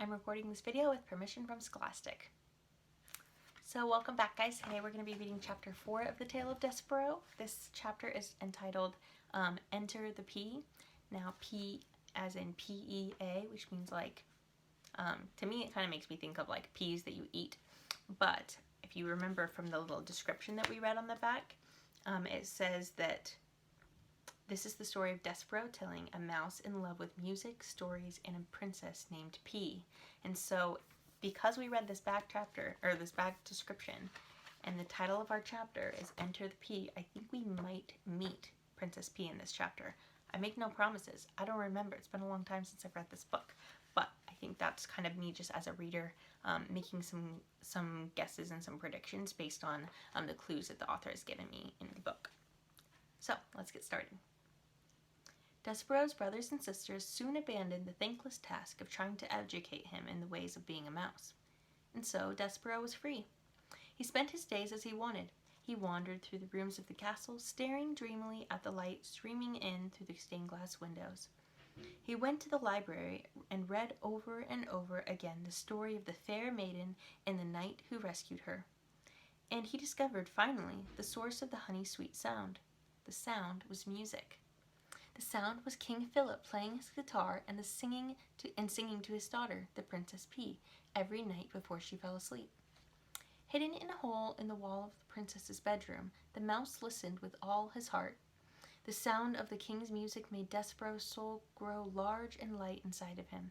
I'm recording this video with permission from Scholastic. So welcome back, guys. Today we're going to be reading chapter 4 of the Tale of Despereaux. This chapter is entitled Enter the P. Now P as in P-E-A, which means like, to me it kind of makes me think of like peas that you eat. But if you remember from the little description that we read on the back, it says that this is the story of Despereaux telling a mouse in love with music, stories, and a princess named P. And so, because we read this back chapter, or this back description, and the title of our chapter is Enter the P, I think we might meet Princess P in this chapter. I make no promises. I don't remember. It's been a long time since I've read this book. But I think that's kind of me just as a reader making some guesses and some predictions based on the clues that the author has given me in the book. So, let's get started. Despereaux's brothers and sisters soon abandoned the thankless task of trying to educate him in the ways of being a mouse. And so Despereaux was free. He spent his days as he wanted. He wandered through the rooms of the castle, staring dreamily at the light streaming in through the stained glass windows. He went to the library and read over and over again the story of the fair maiden and the knight who rescued her. And he discovered, finally, the source of the honey-sweet sound. The sound was music. The sound was King Philip playing his guitar and singing to his daughter, the Princess P, every night before she fell asleep. Hidden in a hole in the wall of the princess's bedroom, the mouse listened with all his heart. The sound of the king's music made Despereaux's soul grow large and light inside of him.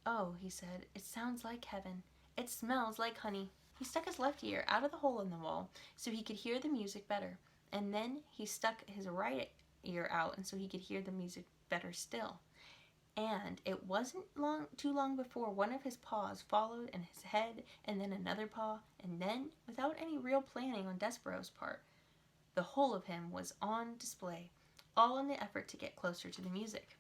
"Oh," he said, "it sounds like heaven. It smells like honey." He stuck his left ear out of the hole in the wall so he could hear the music better, and then he stuck his right ear out and so he could hear the music better still. And it wasn't too long before one of his paws followed in his head, and then another paw, and then, without any real planning on Despereaux's part, the whole of him was on display, all in the effort to get closer to the music.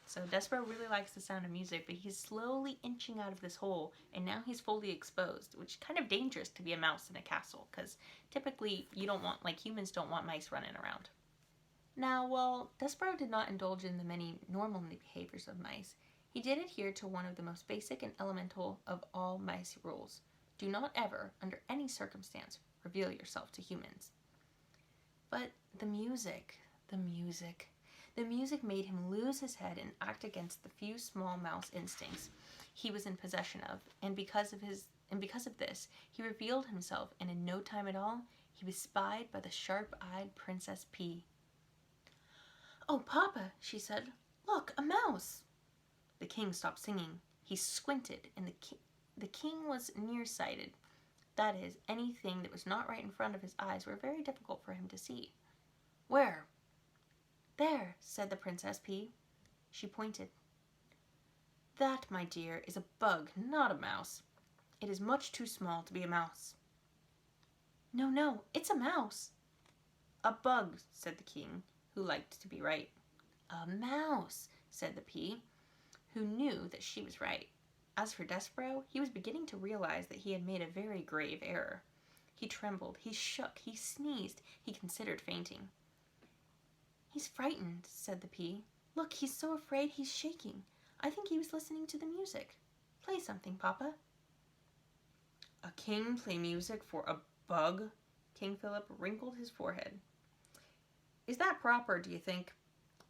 So Despereaux really likes the sound of music, but he's slowly inching out of this hole, and now he's fully exposed, which is kind of dangerous to be a mouse in a castle, because typically you don't want, like humans don't want mice running around. Now, while Despereaux did not indulge in the many normal behaviors of mice, he did adhere to one of the most basic and elemental of all mice rules. Do not ever, under any circumstance, reveal yourself to humans. But the music made him lose his head and act against the few small mouse instincts he was in possession of, and because of this, he revealed himself, and in no time at all, he was spied by the sharp-eyed Princess P. "Oh, Papa," she said, "look, a mouse!" The king stopped singing. He squinted, and the king was nearsighted. That is, anything that was not right in front of his eyes were very difficult for him to see. "Where?" "There," said the Princess P. She pointed. "That, my dear, is a bug, not a mouse. It is much too small to be a mouse." No, it's a mouse." "A bug," said the king, who liked to be right. "A mouse," said the P, who knew that she was right. As for Despereaux, he was beginning to realize that he had made a very grave error. He trembled, he shook, he sneezed, he considered fainting. "He's frightened," said the P. "Look, he's so afraid he's shaking. I think he was listening to the music. Play something, Papa." "A king play music for a bug?" King Philip wrinkled his forehead. "Is that proper, do you think?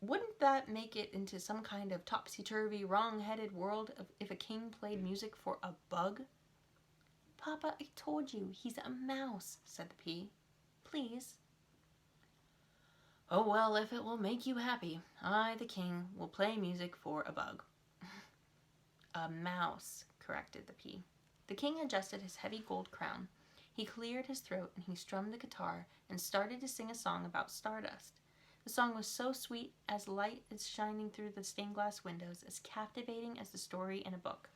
Wouldn't that make it into some kind of topsy-turvy, wrong-headed world if a king played music for a bug?" "Papa, I told you, he's a mouse," said the P. "Please." "Oh well, if it will make you happy, I, the king, will play music for a bug." "A mouse," corrected the P. The king adjusted his heavy gold crown. He cleared his throat and he strummed the guitar and started to sing a song about stardust. The song was so sweet, as light is shining through the stained glass windows, as captivating as the story in a book.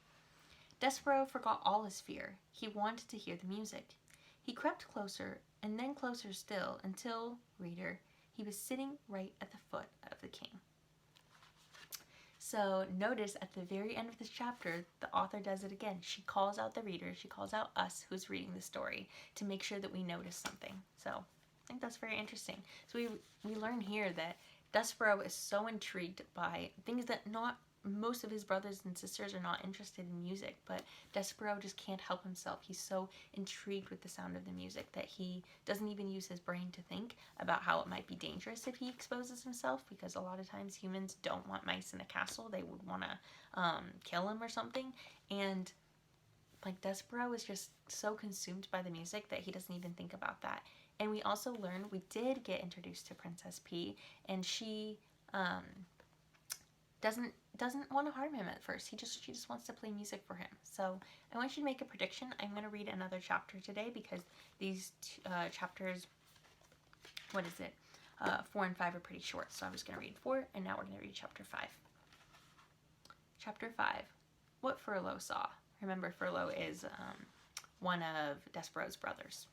Despereaux forgot all his fear. He wanted to hear the music. He crept closer, and then closer still, until, reader, he was sitting right at the foot of the king. So notice at the very end of this chapter, the author does it again. She calls out the reader, she calls out us who's reading the story to make sure that we notice something. So I think that's very interesting. So we learn here that Despereaux is so intrigued by things that most of his brothers and sisters are not interested in music, but Despereaux just can't help himself. He's so intrigued with the sound of the music that he doesn't even use his brain to think about how it might be dangerous if he exposes himself, because a lot of times humans don't want mice in a castle. They would want to kill him or something. And like, Despereaux is just so consumed by the music that he doesn't even think about that. And we also learned, we did get introduced to Princess P, and she doesn't want to harm him at first. She just wants to play music for him. So I want you to make a prediction. I'm going to read another chapter today because these chapters, 4 and 5 are pretty short. So I was going to read 4, and now we're going to read chapter 5. Chapter 5, What Furlough Saw. Remember, Furlough is one of Despereaux's brothers.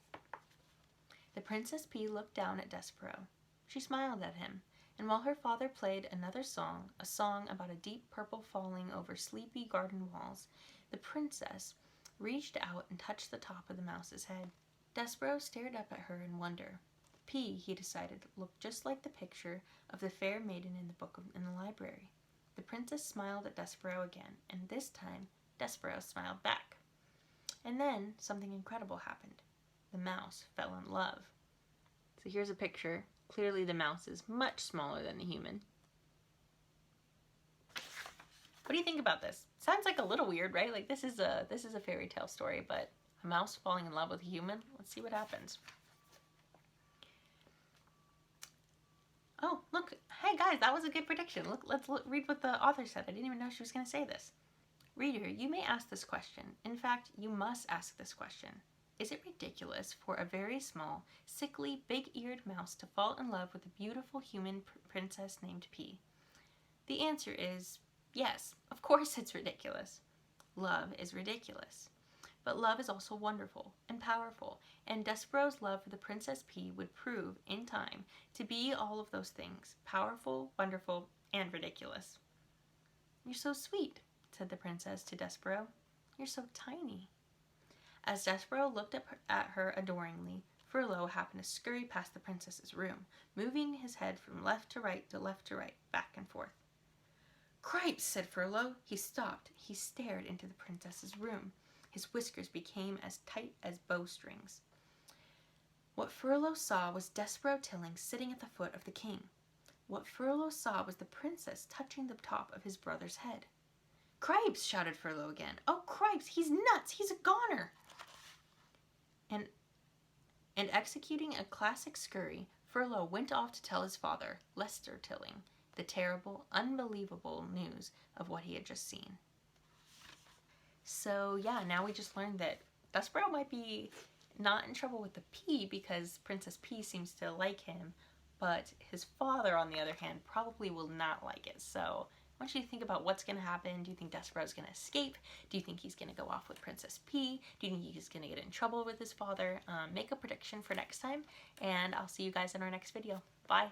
The Princess P looked down at Despereaux. She smiled at him, and while her father played another song, a song about a deep purple falling over sleepy garden walls, the princess reached out and touched the top of the mouse's head. Despereaux stared up at her in wonder. P, he decided, looked just like the picture of the fair maiden in the book in the library. The princess smiled at Despereaux again, and this time Despereaux smiled back. And then something incredible happened. The mouse fell in love. So here's a picture. Clearly the mouse is much smaller than the human. What do you think about this? Sounds like a little weird, right? Like, this is a fairy tale story, but a mouse falling in love with a human? Let's see what happens. Oh, look. Hey guys, that was a good prediction. Let's read what the author said. I didn't even know she was going to say this. Reader, you may ask this question. In fact, you must ask this question. Is it ridiculous for a very small, sickly, big-eared mouse to fall in love with a beautiful human princess named P? The answer is yes. Of course it's ridiculous. Love is ridiculous. But love is also wonderful and powerful, and Despereaux's love for the Princess P would prove, in time, to be all of those things: powerful, wonderful, and ridiculous. You're so sweet, said the princess to Despereaux. You're so tiny. As Despereaux looked at her adoringly, Furlough happened to scurry past the princess's room, moving his head from left to right, back and forth. Cripes, said Furlough. He stopped. He stared into the princess's room. His whiskers became as tight as bowstrings. What Furlough saw was Despereaux Tilling sitting at the foot of the king. What Furlough saw was the princess touching the top of his brother's head. Cripes, shouted Furlough again. Oh, Cripes, he's nuts. He's a goner. And executing a classic scurry, Furlough went off to tell his father, Lester Tilling, the terrible, unbelievable news of what he had just seen. So yeah, now we just learned that Despereaux might be not in trouble with the P because Princess P seems to like him, but his father, on the other hand, probably will not like it. So I want you to think about what's going to happen. Do you think Despereaux's going to escape? Do you think he's going to go off with Princess P? Do you think he's going to get in trouble with his father? Make a prediction for next time, and I'll see you guys in our next video. Bye!